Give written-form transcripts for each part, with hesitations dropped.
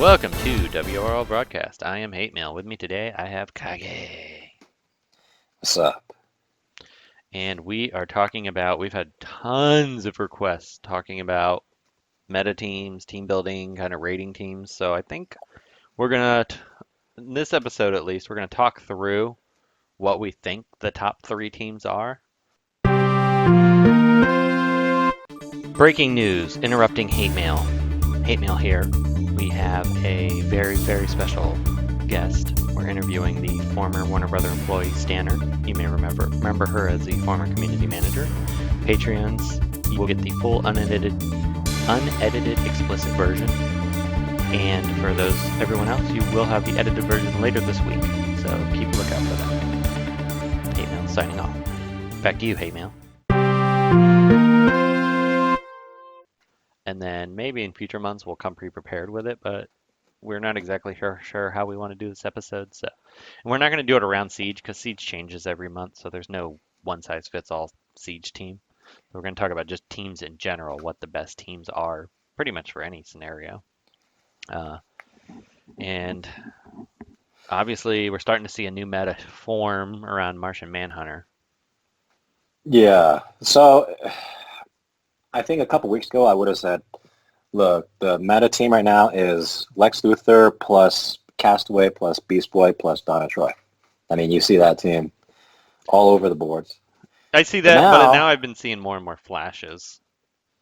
Welcome to WROL Broadcast. I am Hate Mail. With me today, I have Kage. What's up? And we are talking about, we've had tons of requests talking about meta teams, team building, kind of rating teams. So I think we're going to, in this episode at least, we're going to talk through what we think the top three teams are. Breaking news, interrupting Hate Mail. Hate Mail here. We have a very, very special guest. We're interviewing the former Warner Brother employee Stanner. You may remember her as the former community manager. Patreons, you will get the full unedited explicit version. And for everyone else, you will have the edited version later this week. So keep a lookout for that. Hate Mail signing off. Back to you, Hate Mail. And then maybe in future months we'll come pre-prepared with it, but we're not exactly sure how we want to do this episode. So, and we're not going to do it around Siege because Siege changes every month, so there's no one-size-fits-all Siege team. We're going to talk about just teams in general, what the best teams are, pretty much for any scenario. And obviously, we're starting to see a new meta form around Martian Manhunter. Yeah, so I think a couple weeks ago I would have said, look, the meta team right now is Lex Luthor plus Castaway plus Beast Boy plus Donna Troy. I mean, you see that team all over the boards. I see that, but now I've been seeing more and more flashes.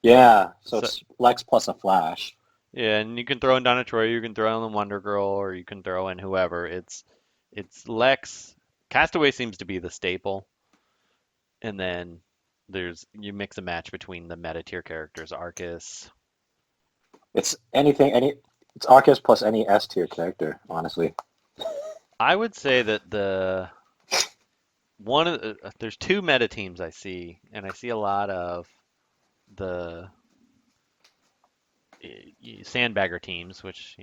Yeah, so it's Lex plus a Flash. Yeah, and you can throw in Donna Troy, you can throw in Wonder Girl, or you can throw in whoever. It's Lex. Castaway seems to be the staple, and then you mix a match between the meta tier characters, Arcus. It's it's Arcus plus any S tier character, honestly. I would say that there's two meta teams I see, and I see a lot of the sandbagger teams, which,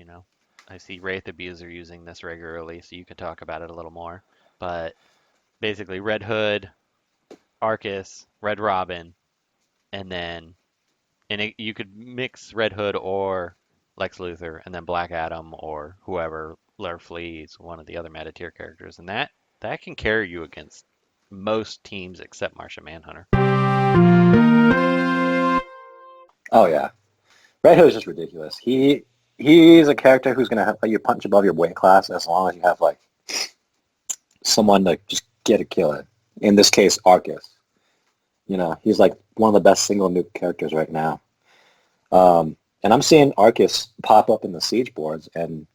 I see Wraith Abuser using this regularly, so you can talk about it a little more. But basically, Red Hood, Arcus, Red Robin, and you could mix Red Hood or Lex Luthor, and then Black Adam or whoever, Larfleeze, one of the other meta tier characters, and that can carry you against most teams except Martian Manhunter. Oh yeah, Red Hood is just ridiculous. He's a character who's gonna let you punch above your weight class as long as you have like someone to just get a kill it. In this case, Arcus. He's like one of the best single nuke characters right now. And I'm seeing Arcus pop up in the Siege boards, and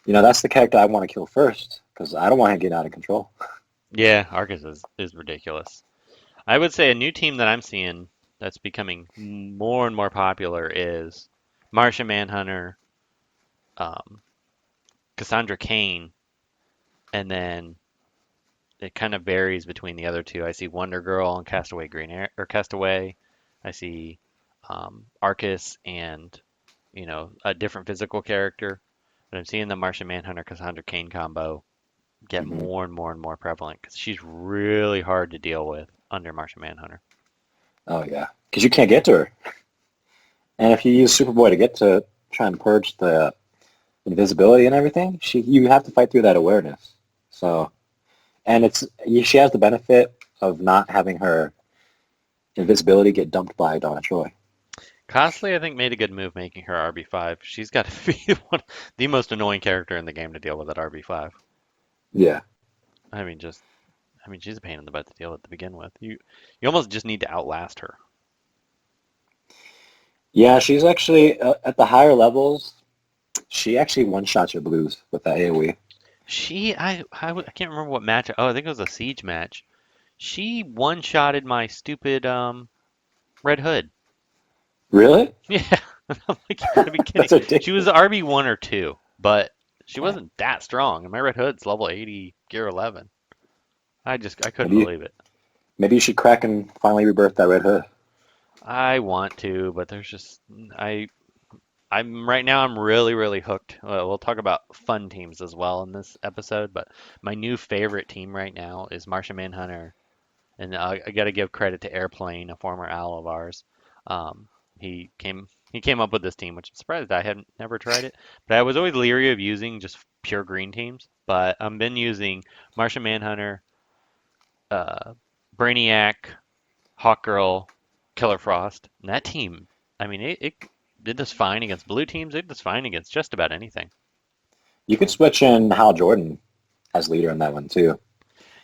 that's the character I want to kill first because I don't want him to get out of control. Yeah, Arcus is ridiculous. I would say a new team that I'm seeing that's becoming more and more popular is Martian Manhunter, Cassandra Cain, and then it kind of varies between the other two. I see Wonder Girl and Castaway. I see Arcus and a different physical character. But I'm seeing the Martian Manhunter Cassandra Cain combo get more and more and more prevalent because she's really hard to deal with under Martian Manhunter. Oh yeah, because you can't get to her. And if you use Superboy to get to try and purge the invisibility and everything, you have to fight through that awareness. So, and she has the benefit of not having her invisibility get dumped by Donna Troy. Costly, I think, made a good move making her RB5. She's got to be the most annoying character in the game to deal with at RB5. Yeah. She's a pain in the butt to deal with to begin with. You almost just need to outlast her. Yeah, she's actually, at the higher levels, she actually one-shots your blues with that AoE. I can't remember what match. Oh, I think it was a Siege match. She one-shotted my stupid Red Hood. Really? Yeah. I'm like, you gotta be kidding. She was RB1 or 2, but she wasn't that strong. And my Red Hood's level 80, gear 11. I couldn't believe it. Maybe you should crack and finally rebirth that Red Hood. I want to, but there's just I'm right now. I'm really, really hooked. We'll talk about fun teams as well in this episode, but my new favorite team right now is Martian Manhunter, and I got to give credit to Airplane, a former owl of ours. He came He came up with this team, which I'm surprised I hadn't never tried it. But I was always leery of using just pure green teams. But I've been using Martian Manhunter, uh, Brainiac, Hawkgirl, Killer Frost, and that team. I mean, it did this fine against blue teams. It did this fine against just about anything. You could switch in Hal Jordan as leader in that one too.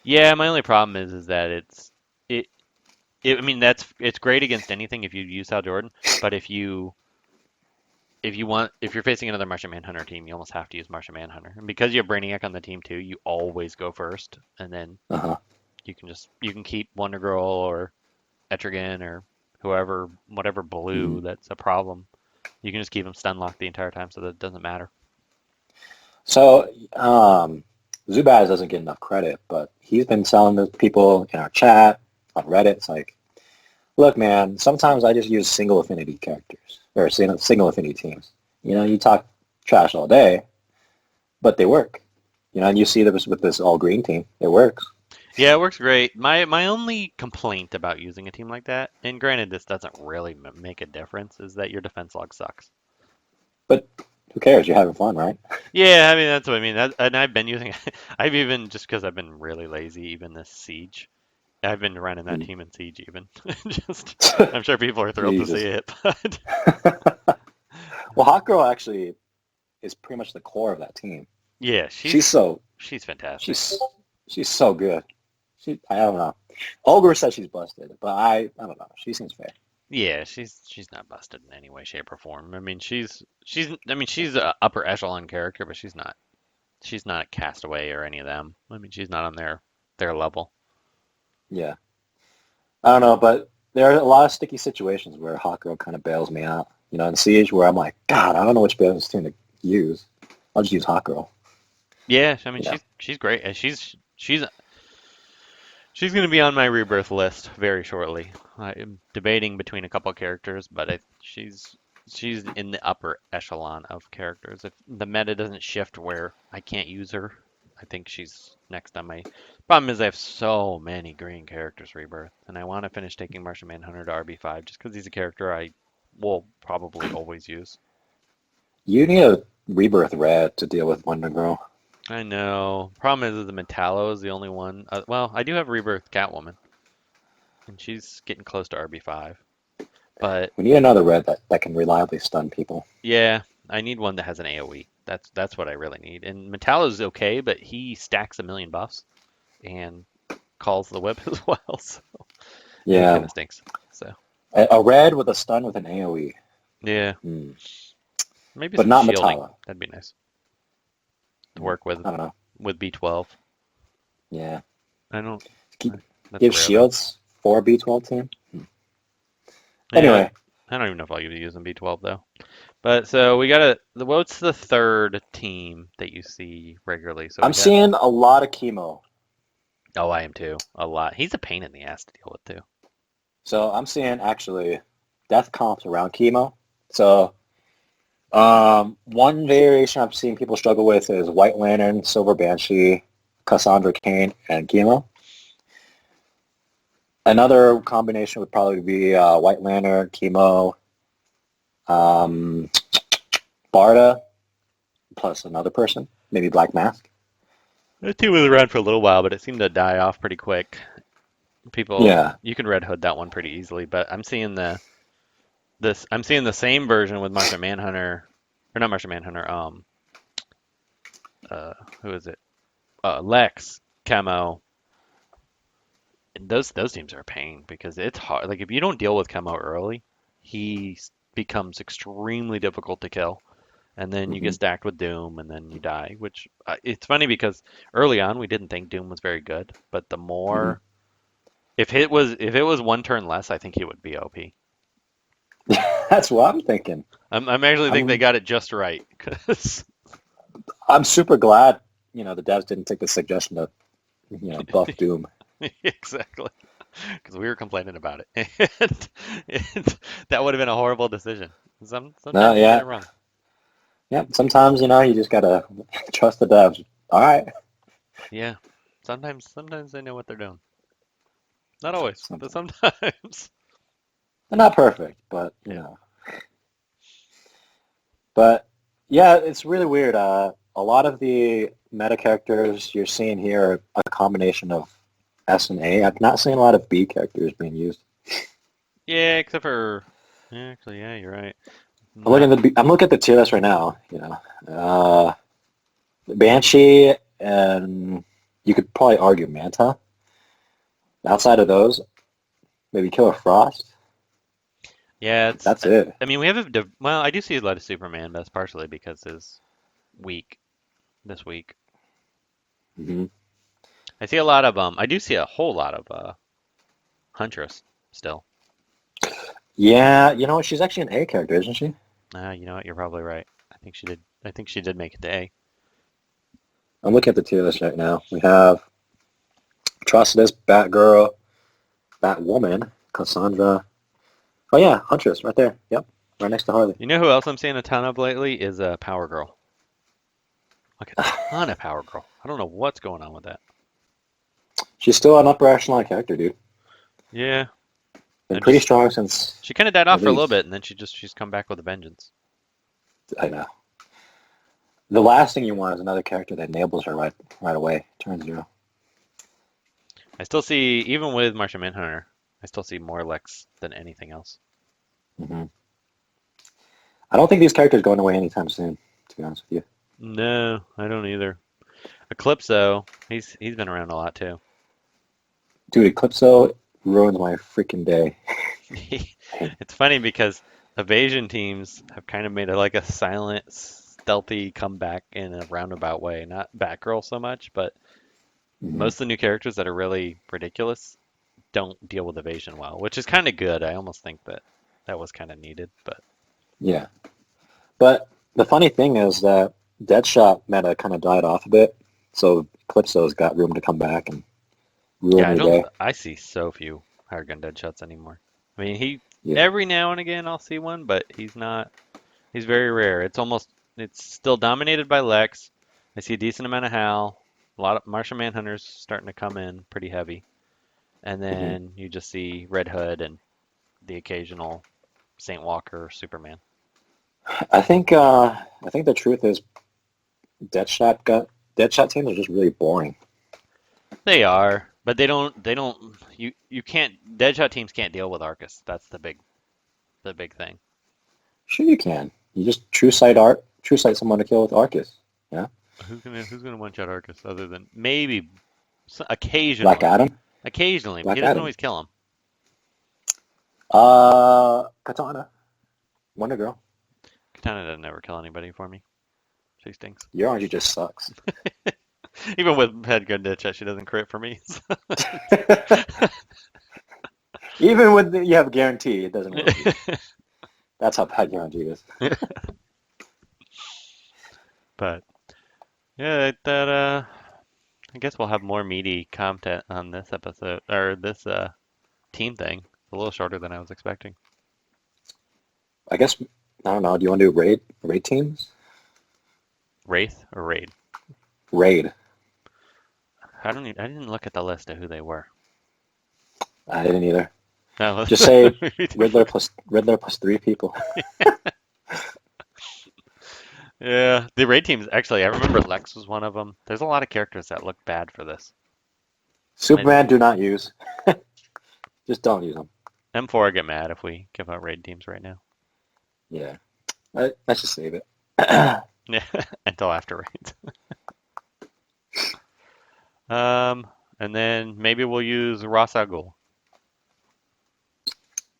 Yeah, my only problem is that it. I mean, it's great against anything if you use Hal Jordan, but if you're facing another Martian Manhunter team, you almost have to use Martian Manhunter. And because you have Brainiac on the team too, you always go first, and then Uh-huh. you can keep Wonder Girl or Etrigan or whoever, whatever blue Mhm. that's a problem. You can just keep them stun locked the entire time, so that it doesn't matter. So Zubaz doesn't get enough credit, but he's been telling the people in our chat on Reddit, it's like, look, man, sometimes I just use single affinity characters or single affinity teams. You talk trash all day, but they work. And you see this with this all green team, it works. Yeah, it works great. My only complaint about using a team like that, and granted this doesn't really make a difference, is that your defense log sucks. But who cares? You're having fun, right? Yeah, I mean that's what I mean. And I've been using, I've even just because I've been really lazy, even this siege. I've been running that team in siege even. Just, I'm sure people are thrilled to see Jesus. it, but Well, Hot Girl actually is pretty much the core of that team. yeah, she's fantastic. She's she's so good. I don't know. Olga says she's busted, but I don't know. She seems fair. Yeah, she's not busted in any way, shape, or form. I mean, she's a upper echelon character, but she's not Castaway or any of them. I mean, she's not on their level. Yeah. I don't know, but there are a lot of sticky situations where Hot Girl kind of bails me out. In Siege where I'm like, God, I don't know which business team to use. I'll just use Hot Girl. Yeah, I mean, You know. she's great. And she's going to be on my rebirth list very shortly. I'm debating between a couple characters, but she's in the upper echelon of characters. If the meta doesn't shift where I can't use her, I think she's next on my. Problem is I have so many green characters rebirth, and I want to finish taking Martian Manhunter to RB5 just because he's a character I will probably always use. You need a Rebirth Red to deal with Wonder Girl. I know. Problem is the Metallo is the only one. Well, I do have Rebirth Catwoman, and she's getting close to RB5. But We need another Red that can reliably stun people. yeah, I need one that has an AoE. That's what I really need. And Metallo's okay, but he stacks a million buffs and calls the whip as well. So he kind Yeah. of stinks. So A Red with a stun with an AoE. yeah, Hmm. maybe But some not shielding. Metallo. That'd be nice to work I don't know. with B12. Yeah. I don't. Keep, That's give rare though. shields for a B12 team. Yeah, Anyway, I don't even know if I'll even use them B12 though. But so we got what's the third team that you see regularly? So we I'm got. seeing a lot of Chemo. Oh, I am too. A lot. He's a pain in the ass to deal with too. So I'm seeing actually death comps around Chemo. So one variation I'm seeing people struggle with is White Lantern, Silver Banshee, Cassandra Cain, and Chemo. Another combination would probably be White Lantern, Chemo, um, Barda, plus another person, maybe Black Mask. That team was around for a little while, but it seemed to die off pretty quick. Yeah. You can Red Hood that one pretty easily, but I'm seeing the same version with Martian Manhunter, or not Martian Manhunter. Who is it? Lex, Chemo. And those teams are a pain because it's hard. Like if you don't deal with Chemo early, he becomes extremely difficult to kill. And then you Hmm. get stacked with Doom, and then you die. Which it's funny because early on we didn't think Doom was very good, but the Hmm. more if it was one turn less, I think he would be OP. That's what I'm thinking. I'm actually think they I'm got it just right because I'm super glad the devs didn't take the suggestion to buff Doom. exactly because we were complaining about it, and that would have been a horrible decision. No, Sometimes you get yeah, it wrong. yeah. Sometimes you just gotta trust the devs. All right. Yeah, sometimes they know what they're doing. Not always, but Sometimes sometimes. they're not perfect, but Yeah. But yeah, it's really weird. A lot of the meta characters you're seeing here are a combination of S and A. I've not seen a lot of B characters being used. Yeah, except for actually, yeah, you're right. I'm looking at the tier list right now. Banshee, and you could probably argue Manta. Outside of those, maybe Killer Frost. Yeah, it's. That's it. I mean, we have well, I do see a lot of Superman, but that's partially because his week this week. Hmm. I see a lot of I do see a whole lot of Huntress still. Yeah, she's actually an A character, isn't she? You know what? You're probably right. I think she did. I think she did make it to A. I'm looking at the tier list right now. We have Atrocitus, Batgirl, Batwoman, Cassandra. Oh yeah, Huntress right there. Yep, right next to Harley. You know who else I'm seeing a ton of lately is Power Girl. Like a ton of Power Girl. I don't know what's going on with that. She's still an upper echelon character, dude. Yeah, Been pretty strong since she kind of died off for a little release. bit, and then she's come back with a vengeance. I know. The last thing you want is another character that enables her right away. Turn 0. I still see, even with Martian Manhunter, I still see more Lex than anything else. Hmm. I don't think these characters are going away anytime soon, to be honest with you. No, I don't either. Eclipso, he's been around a lot too. Dude, Eclipso ruins my freaking day. It's funny because evasion teams have kind of made it like a silent, stealthy comeback in a roundabout way. Not Batgirl so much, but Hmm. most of the new characters that are really ridiculous don't deal with evasion well, which is kind of good. I almost think that was kind of needed, but Yeah. But the funny thing is that Deadshot meta kind of died off a bit, so Eclipso's got room to come back and yeah, ruin your day. I see so few higher gun dead shots anymore. I mean, he Yeah. every now and again I'll see one, but he's very rare. It's still dominated by Lex. I see a decent amount of Hal. A lot of Martian Manhunters starting to come in pretty heavy. And Hmm. then you just see Red Hood and the occasional Saint Walker Superman. I think the truth is Deadshot teams are just really boring. They are, but they don't you can't Deadshot teams can't deal with Arcus. That's the big thing. Sure you can. You just true sight someone to kill with Arcus. Yeah. Who's gonna one shot Arcus other than maybe Black occasionally. Adam. Occasionally, but he Black doesn't Adam. always kill him. Katana. Wonder Girl. Katana doesn't ever kill anybody for me. She stinks. Your RNG just sucks. Even with headgun Deadshot, she doesn't crit for me. Even when you have a guarantee, it doesn't work. That's how bad your RNG is. But yeah, that I guess we'll have more meaty content on this episode or this team thing. It's a little shorter than I was expecting. I guess, I don't know. Do you want to do raid teams? Wraith or Raid? Raid. I didn't look at the list of who they were. I didn't either. No, Just say Riddler plus 3 people. Yeah, the Raid teams actually. I remember Lex was one of them. There's a lot of characters that look bad for this. Superman, do not use. Just don't use them. M4 would get mad if we give out Raid teams right now. Yeah. Let's just save it. Yeah, until after Raids. And then maybe we'll use Ra's al Ghul.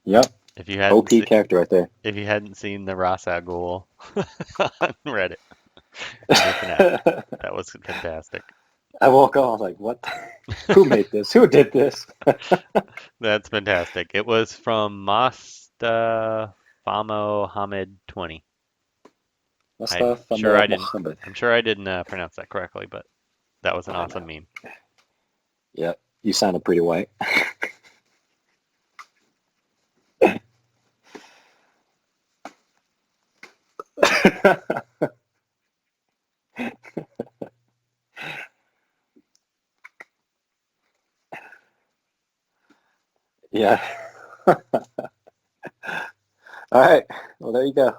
Yep. If you hadn't OP character right there. if you hadn't seen the Ra's al Ghul on Reddit, you're missing out. That was fantastic. I woke up, I was like, what? Who made this? Who did this? That's fantastic. It was from Masta Famo Hamid 20. Mustafa Mohammed. I'm sure I didn't pronounce that correctly, but that was an awesome meme. Yep. You sounded pretty white. Yeah. All right. Well, there you go.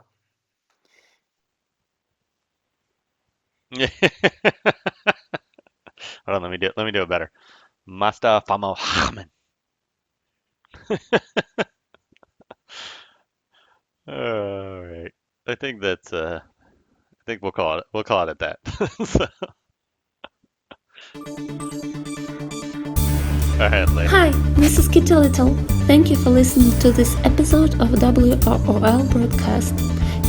Hold on, let me do it better. Mustafa Mohammed. All right. I think that's I think we'll call it at that. So, all right, later. Hi, this is Kitty Little. Thank you for listening to this episode of WROL Broadcast.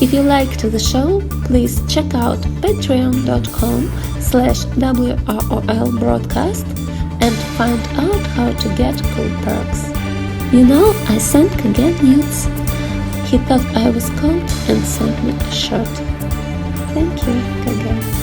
If you liked the show, please check out patreon.com/WROL Broadcast and find out how to get cool perks. You know, I sent Kage nudes. He thought I was cold and sent me a shirt. Thank you, Kage.